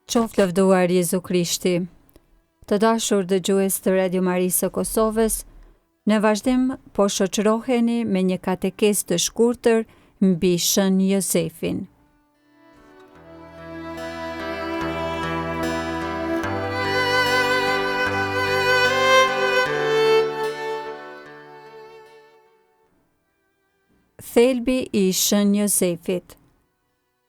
Qoftë lëvduar Jezu Krishti. Të dashur dëgjues të Radio Marisë së Kosovës, në vazhdim po shoqëroheni me një katekesë të shkurtër mbi Shën Jozefin. Thelbi i Shën Jozefit.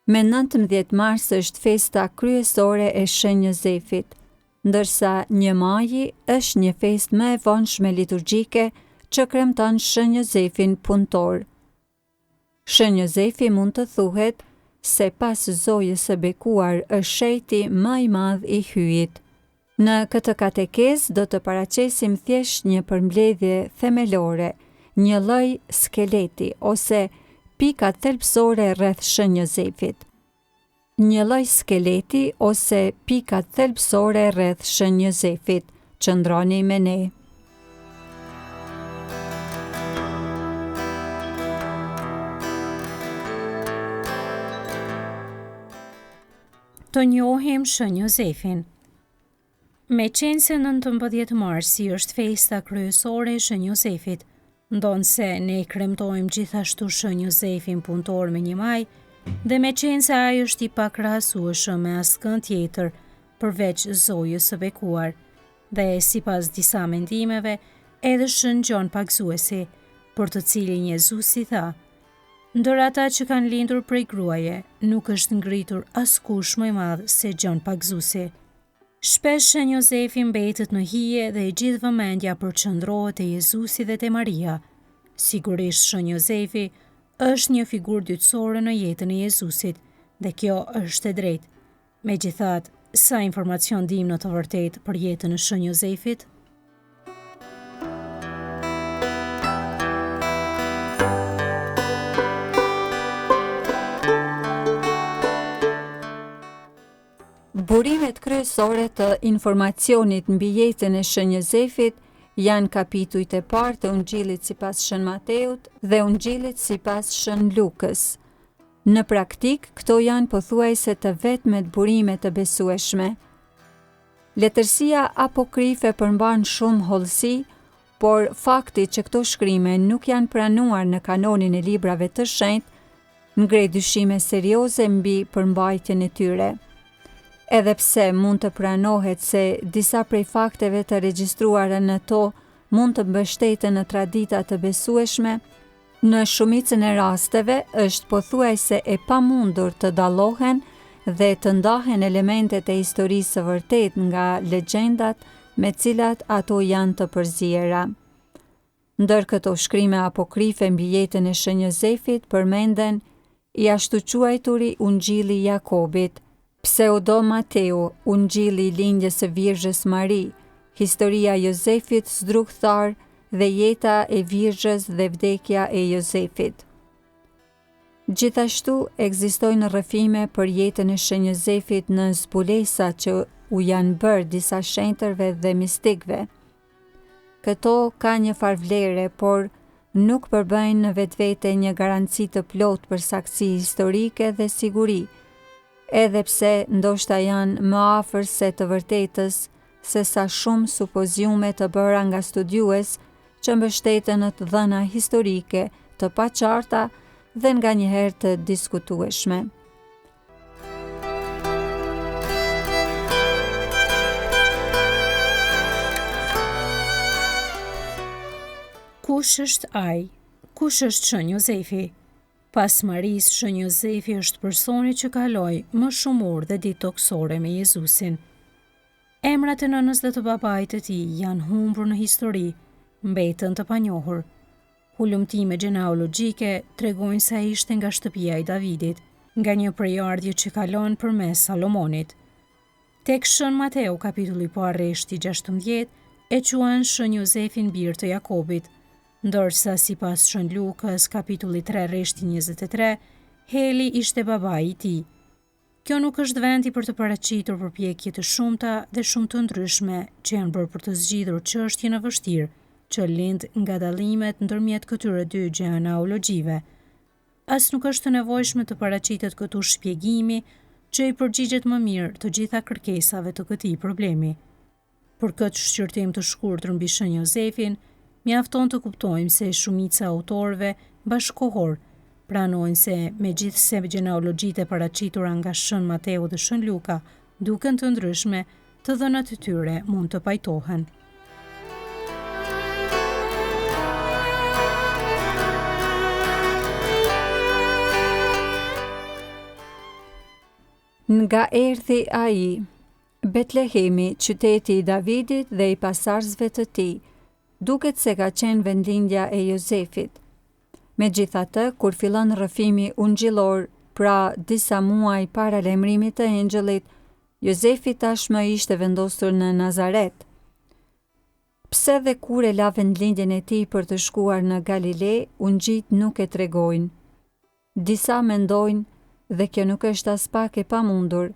Me 19 mars është festa kryesore e Shën Jozefit, ndërsa 1 maji është një festë më e vonshme liturgjike që kremton Shën Jozefin punëtor. Shën Jozefi mund të thuhet se pas zojës së bekuar është shejti më i madh i hyjit. Në këtë katekesë do të paraqesim thjesht një përmbledhje themelore, një lloj skeleti ose pika thelbësore rreth Shën Jozefit. Një lloj skeleti ose pika thelbësore rreth Shën Jozefit. Qëndroni me ne. Të njohim Shën Jozefin. Me qenë se 19 marsi është festa kryesore e Shën Jozefit, ndonë se ne kremtojmë gjithashtu Shën Jozefin punëtor me 1 maj, dhe me qenë se ai është i pakrahasueshëm me askën tjetër përveç zojës së bekuar, dhe sipas disa mendimeve, edhe Shën Gjon Pagzuesi, për të cilin Jezusi tha: ndër ata që kanë lindur prej gruaje, nuk është ngritur askush më i madh se Gjon Pagzuesi. Shpesh Shën Jozefi mbetet në hije dhe i gjithë vëmendja përqendrohet te Jezusi dhe te Maria. Sigurisht Shën Jozefi është një figurë dytësore në jetën e Jezusit, dhe kjo është e drejtë. Megjithatë, sa informacion dim në të vërtetë për jetën e Shën Jozefit? Burimet kryesore të informacionit mbi jetën e Shën Jozefit janë kapitujt e parë të Ungjillit sipas Shën Mateut dhe Ungjillit sipas Shën Lukës. Në praktik, këto janë pothuajse të vetmet burime të besueshme. Letërsia apokrife përmban shumë hollësi, por fakti që këto shkrime nuk janë pranuar në kanonin e librave të shenjtë ngre dyshime serioze mbi përmbajtjen e tyre. Edhe pse mund të pranohet se disa prej fakteve të regjistruara në to mund të mbështeten në tradita të besueshme, në shumicën e rasteve është pothuajse e pamundur të dallohen dhe të ndahen elementet e historisë së vërtetë nga legjendat me cilat ato janë të përziera. Ndër këto shkrime apokrife mbi jetën e Shën Jozefit përmenden i ashtu quajturi Ungjilli i Jakobit, Pseudo Mateu, Ungjilli i lindjes së Virgjës Mari, historia e Jozefit zdrugthar dhe jeta e Virgjës dhe vdekja e Jozefit. Gjithashtu ekzistojnë rrëfime për jetën e Shën Jozefit në zbulesa që u janë bërë disa shenjtërve dhe mistikëve. Këto ka një farë vlere, por nuk përbëjnë në vetvete një garanci të plotë për saktësi historike dhe siguri, edhe pse ndoshta janë më afër se të vërtetës se sa shumë supoziume të bëra nga studiues që mbështeten në të dhëna historike të paqarta dhe nganjëherë të diskutueshme. Kush është ai? Kush është Shën Jozefi? Pas Marisë, Shën Jozefi është personi që kaloi më shumë orë dhe ditë toksore me Jezusin. Emrat e nënës dhe të babait të tij janë humbur në histori, mbetën të panjohur. Hulumtime gjenealogjike tregojnë se ai ishte nga shtëpia e Davidit, nga një prejardhje që kalon përmes Salomonit. Tek Shën Mateu, kapitulli po arreshti 16, e quan Shën Jozefin bir të Jakobit, ndërsa sipas Shën Lukës, kapitulli 3 rreshti 23, Heli ishte babai i tij. Kjo nuk është vendi për të paraqitur përpjekje të shumta dhe shumë të ndryshme që janë bërë për të zgjidhur çështjen e vështirë që lind nga dallimet ndërmjet këtyre dy gjenealogjive. As nuk është e nevojshme të paraqitet këtu shpjegimi që i përgjigjet më mirë të gjitha kërkesave të këtij problemi. Për këtë shqyrtim të shkurtër mbi Shën Jozefin, mjafton të kuptojmë se shumica e autorëve bashkëkohor pranojnë se megjithse gjenealogjitë e paraqitura nga Shën Mateu dhe Shën Luka duken të ndryshme, të dhënat e tyre mund të pajtohen. Nga erdhi ai, Betlehemi, qyteti i Davidit dhe i pasarzve të tij, duket se ka qenë vendlindja e Jozefit. Megjithatë, kur fillon rrëfimi ungjillor, pra disa muaj para lajmërimit të engjëllit, Jozefi tashmë ishte vendosur në Nazaret. Pse dhe kur e la vendlindjen e tij për të shkuar në Galile, ungjit nuk e tregojnë. Disa mendojnë, dhe kjo nuk është as pak e pamundur,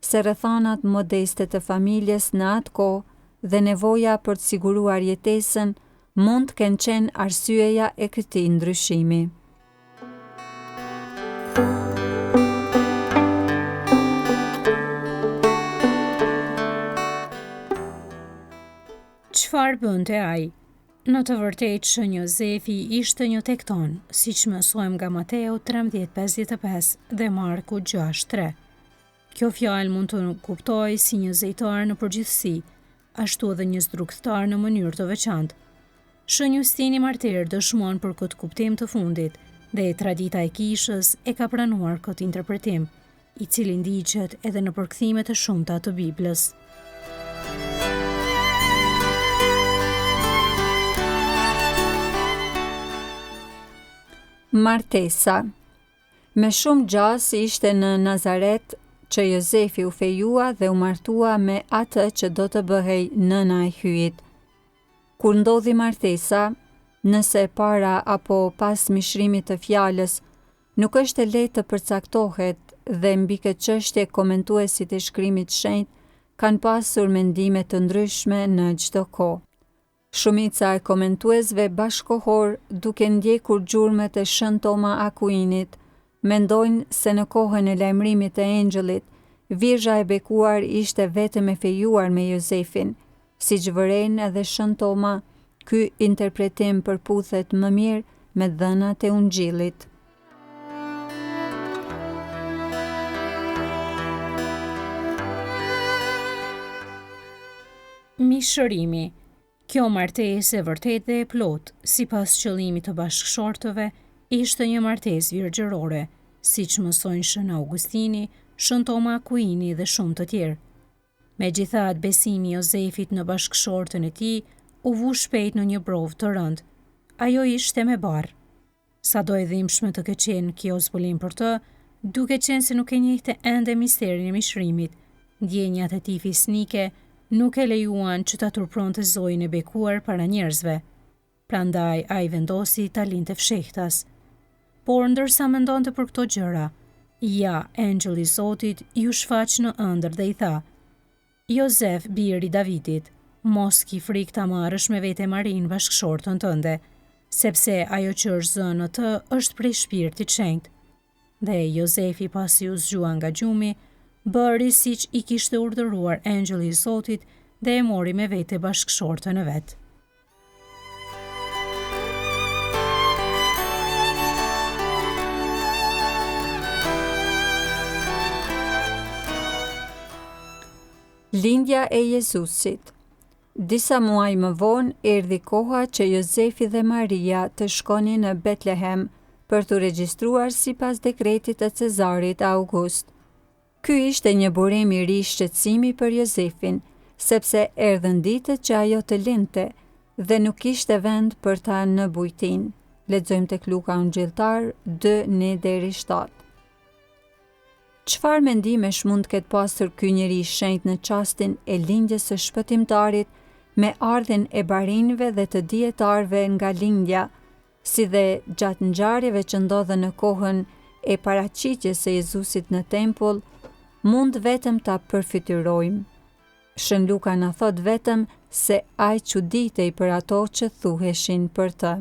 se rrethanat modeste të familjes në atë kohë dhe nevoja për të siguruar jetesën mund të kenë qenë arsyeja e këtij ndryshimi. Çfarë bënte ai? Në të vërtetë Shën Jozefi ishte një tekton, siç mësojmë nga Mateu 13:55 dhe Marku 6:3. Kjo fjalë mund të kuptojë si një zejtar në përgjithësi, ashtu edhe një zdrugtar në mënyrë të veçantë. Shën Justini Martir dëshmon për këtë kuptim të fundit, dhe tradita e kishës e ka pranuar këtë interpretim, i cili ndiqet edhe në përkthimet e shumta të Biblës. Martesa. Me shumë gjas ishte në Nazaret që Jozefi u fejua dhe u martua me atë që do të bëhej nëna e hyjit. Kur ndodhi martesa, nëse para apo pas mishrimit të fjalës, nuk është e lehtë të përcaktohet dhe mbi këtë çështje komentuesit e shkrimit shenjtë kanë pasur mendime të ndryshme në çdo kohë. Shumica e komentuesve bashkohor, duke ndjekur gjurmët e Shën Toma Akuinit, mendojnë se në kohën e lajmërimit të engjëllit, Virgja e bekuar ishte vetëm e fejuar me Jozefin, siç vëren edhe Shën Toma. Ky interpretim përputhet më mirë me dhënat e ungjillit. Mishërimi. Kjo martesë e vërtetë dhe e plotë, sipas qëllimit të bashkëshortëve, ishte një martesë virgjërore, siç mësojnë Shën Augustini, Shën Toma Akuini dhe shumë të tjerë. Megjithatë, besimi i Jozefit në bashkëshortën e tij u vu shpejt në një provë të rëndë. Ajo ishte me barr. Sado e dhimbshme të ketë qenë kjo zbulim për të, duke qenë se nuk e njehte ende misterin e mishrimit, ndjenjat e tij fisnike nuk e lejuan që ta turpronte zojën e bekuar para njerëzve. Prandaj ai vendosi ta lindte fshehtas. Por ndërsa mendonte për këto gjëra, ja, engjëlli i Zotit ju shfaq në ëndër dhe i tha: Jozef, biri i Davidit, mos ki frikë ta marrësh me vete Marin, bashkëshortën tënde, sepse ajo që është zënë në të është prej Shpirtit Shenjtë. Dhe Jozefi, pasi u zgjua nga gjumi, bëri siç i kishte urdhëruar engjëlli i Zotit dhe e mori me vete bashkëshortën e vet. Lindja e Jezusit. Disa muaj më vonë erdhi koha që Jozefi dhe Maria të shkonin në Betlehem për të regjistruar sipas dekretit të Cezarit August. Ky ishte një burim i ri shqetësimi për Jozefin, sepse erdhën ditët që ajo të lindte dhe nuk kishte vend për ta në bujtin. Lexojmë tek Luka Ungjilltar 2:1-7. Çfarë mendimesh mund të ketë pasur ky njeri i shenjtë në çastin e lindjes së shpëtimtarit, me ardhin e barinëve dhe të dietarëve nga lindja, si dhe gjatë ngjarjeve që ndodhen në kohën e paraqitjes së Jezusit në tempull, mund vetëm ta përfytyrojmë. Shën Luka na thot vetëm se ai çuditej për ato që thuheshin për të.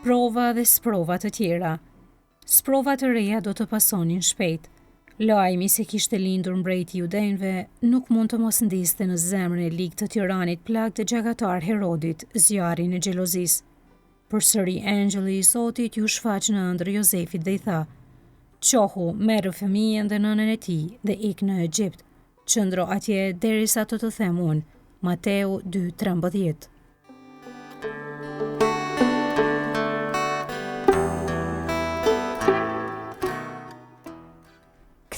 Prova dhe sprova të tjera. Sprova të reja do të pasonin shpejt. Lajmi se kishte lindur mbreti i Judenëve nuk mund të mos ndiste në zemrën e ligë të tiranit plagë të gjakatar Herodit, zjarin e xhelozisë. Përsëri engjëlli i Zotit ju shfaq në ëndër Jozefit dhe i tha: "Qohu, merë fëmijën dhe nënën e tij dhe ik në Egjipt. Qëndro atje derisa të them unë." Mateu 2:13.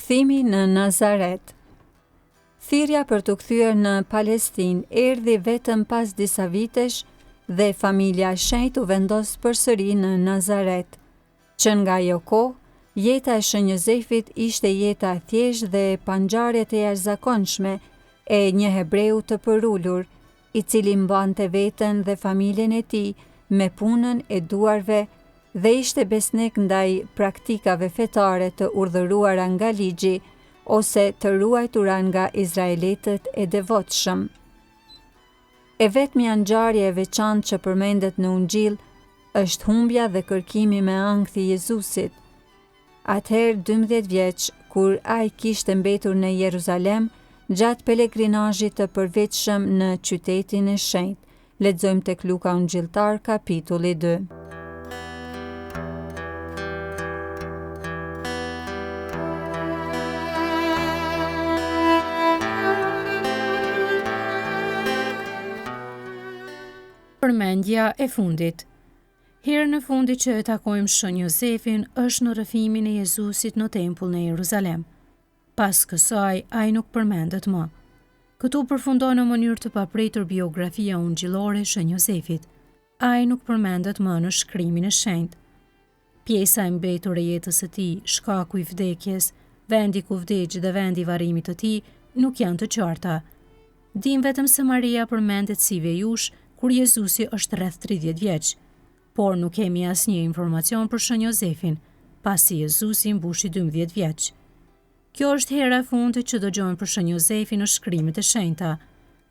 Kthimi në Nazaret. Thirrja për të kthyer në Palestinë erdhi vetëm pas disa vitesh dhe familja e shenjtë u vendos përsëri në Nazaret. Që nga ajo kohë, jeta e Shën Jozefit ishte jeta e thjeshtë dhe pangjarjet e jashtëzakonshme e një hebreu të përulur, i cili mbante veten dhe familjen e tij me punën e duarve dhe ishte besnik ndaj praktikave fetare të urdhëruara nga ligji ose të ruajtura nga izraelitët e devotshëm. E vetmja ngjarje e veçantë që përmendet në Ungjil është humbja dhe kërkimi me ankth i Jezusit. Atëherë 12 vjeç, kur ai kishte mbetur në Jeruzalem gjatë pelegrinazhit të përveçshëm në qytetin e shenjtë. Lexojmë tek Luka Ungjilltar kapitulli 2. Përmendja e fundit. Herën e fundit që e takojmë Shën Jozefin është në rrëfimin e Jezusit në tempull në Jeruzalem. Pas kësaj, ai nuk përmendet më. Këtu përfundon në mënyrë të papritur biografia ungjillore e Shën Jozefit. Ai nuk përmendet më në shkrimin e shenjtë. Pjesa e mbetur e jetës së tij, shkaku i vdekjes, vendi ku vdiq dhe vendi i varrimit të tij nuk janë të qarta. Dim vetëm se Maria përmendet si vejush kur Jezusi është rreth 30 vjeç, por nuk kemi asnjë informacion për Shën Jozefin, pasi Jezusi mbushi 12 vjeç. Kjo është hera e fundit që dëgjojmë për Shën Jozefin në shkrimet e shenjta,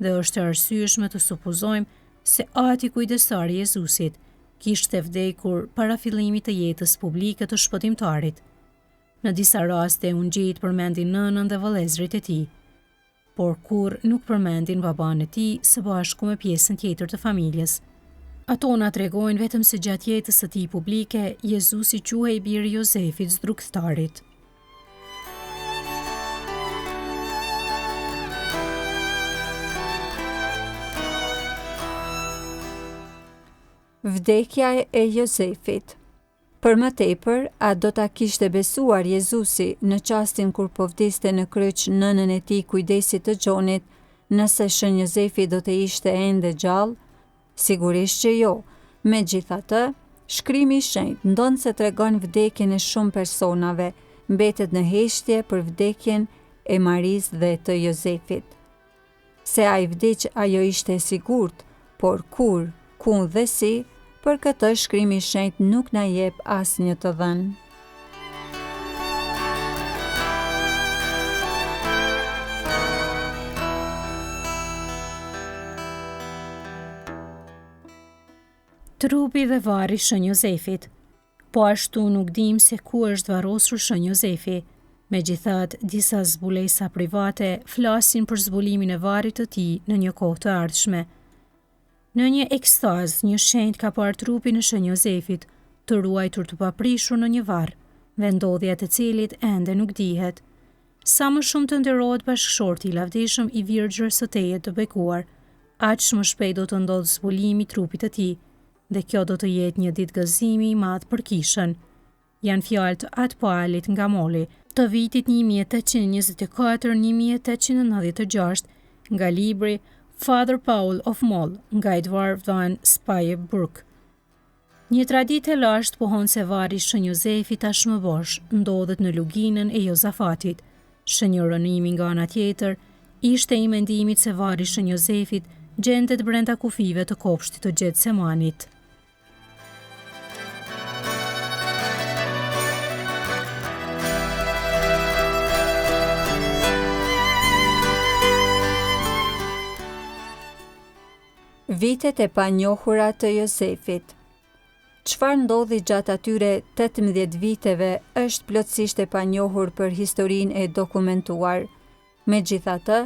dhe është e arsyeshme të supozojmë se ati kujdestar i Jezusit kishte vdekur para fillimit të jetës publike të shpëtimtarit. Në disa raste ungjit përmendin nënën dhe vëllezërit e tij, por kur nuk përmendin baban e tij së bashku me pjesën tjetër të familjes. Ato na tregojnë vetëm se gjatë jetës së tij publike, Jezusi quhej biri i Jozefit Zdrugtarit. Vdekja e Jozefit. Për më tepër, a do ta kishte besuar Jezusi në çastin kur po vdiste në kryq nënën e tij kujdesit të Gjonit, nëse Shën Jozefi do të ishte ende gjallë? Sigurisht që jo. Megjithatë, shkrimi i shenjtë ndonse se tregon vdekjen e shumë personave, mbetet në heshtje për vdekjen e Marisë dhe të Jozefit. Se ai vdiq, ajo ishte e sigurt, por kur, ku dhe si, për këtë shkrimi i shenjtë nuk na jep asnjë të dhënë. Trupi dhe varri Shën Jozefit. Po ashtu nuk dim se ku është varrosur Shën Jozefi. Megjithatë, disa zbulesa private flasin për zbulimin e varrit të tij në një kohë të ardhshme. Në një ekstaz, një shenjtë ka parë trupin e Shën Jozefit, të ruajtur të paprishur në një varr, vendodhja të cilit ende nuk dihet. Sa më shumë të nderohet bashkëshorti i lavdishëm i Virgjës së Tejet të bekuar, aq më shpejt do të ndodhë zbulimi i trupit të tij, dhe kjo do të jetë një ditë gëzimi i madh për kishën. Janë fjalët të Atpalit nga Moli, të vitit 1824-1896, nga libri Father Paul of Moll, nga Edward van Spaerbroek. Një traditë e lashtë pohon se varri Shën Jozefi tashmë bosh ndodhet në luginën e Jozafatit. Shënjëronimi nga ana tjetër ishte i mendimit se varri Shën Jozefit gjendet brenda kufive të kopshtit të Gjetsemanit. Vitet e panjohura të Jozefit. Çfarë ndodhi gjatë atyre 18 viteve është plotësisht e panjohur për historinë e dokumentuar. Megjithatë,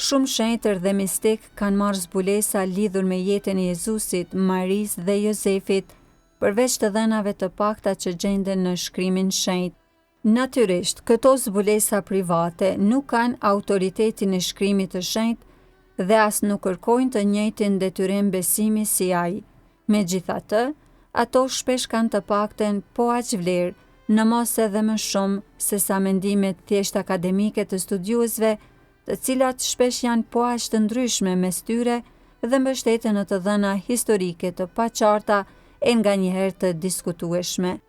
shumë shenjtër dhe mistik kanë marrë zbulesa lidhur me jetën e Jezusit, Marisë dhe Jozefit, përveç të dhënave të pakta që gjenden në Shkrimin Shenjtë. Natyrisht, këto zbulesa private nuk kanë autoritetin e Shkrimit të Shenjtë dhe as nuk kërkojnë të njëjtin detyrim besimi si ai. Megjithatë, ato shpesh kanë të paktën po aq vlerë, në mos edhe më shumë se sa mendimet thjesht akademike të studiuesve, të cilat shpesh janë po aq të ndryshme mes tyre dhe mbështeten në të dhëna historike të paqarta e nganjëherë të diskutueshme.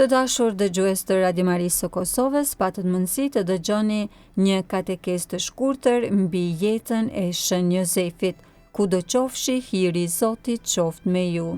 Të dashur dëgjues të Radio Marisë së Kosovës, patët mundësi të dëgjoni një katekesë të shkurtër mbi jetën e Shën Jozefit, kudo qofshi hiri i Zotit qoftë me ju.